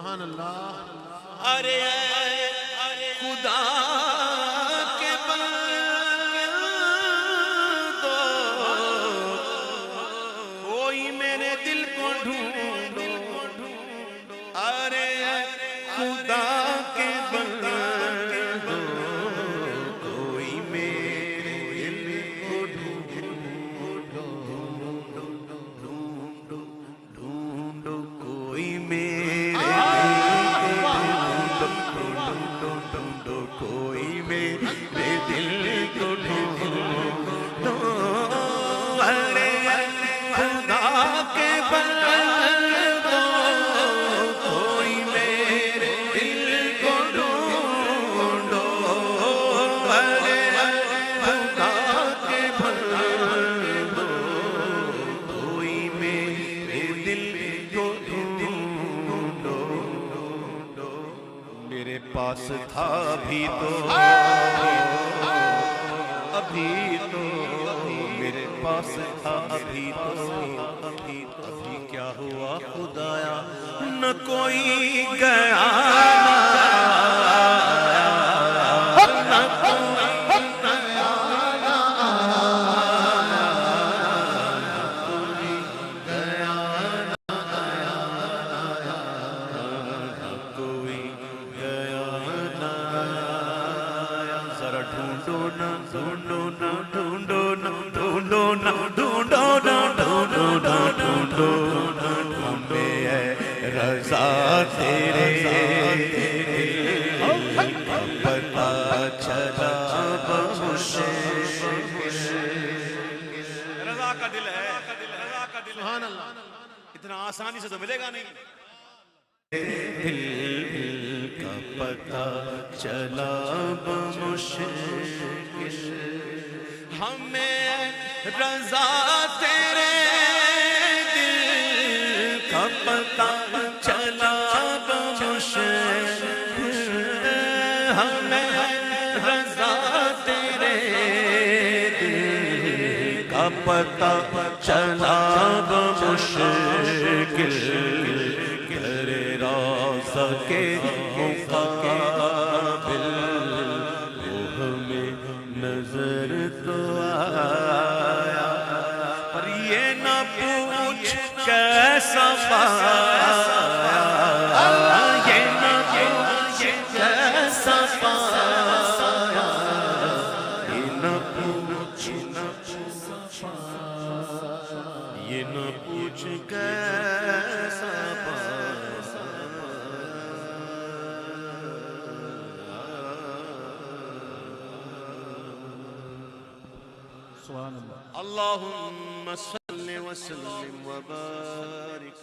सुभान अल्लाह। अरे खुदा के बंदो कोई मेरे दिल को ढूंढो, अरे खुदा के बंदो कोई मेरे दिल को ढूंढो, ढूंढो ढूंढो कोई मेरे कोई मेरे दिल को ढूंढो, अरे खुदा के बंदो कोई मेरे दिल को ढूंढो, अरे खुदा के बंदो कोई मेरे दिल को ढूंढो। मेरे पास था अभी तो, अभी तो मेरे पास था अभी तो, अभी क्या हुआ खुदाया, न कोई गया न कोई गया, कोई गया ना, जरा ढूंढो ना ढूंढो ना ढूंढो ना ढूंढो ना ढूंढो ना ढूंढो ना ढूंढो ना ढूंढे रज़ा तेरे पता चला मुझे। रज़ा का दिल है, रज़ा का दिल, सुभान अल्लाह। इतना आसानी से तो मिलेगा नहीं। दिल का पता चला मुश्किल, हमें रज़ा तेरे दिल का पता चला मुश्किल, हमें रज़ा तेरे दिल का पता चला मुश्किल, तेरे राज़ के मुक़ाबिल वो हमें नजर तो आया, पर ये न पूछ कैसा पाया, ये न पूछ कैसा पाया, ये न पूछ ये न पूछ कैसा पाया। सुभान अल्लाह। अल्लाहुम्मा सल्लि व सल्लिम व बारिक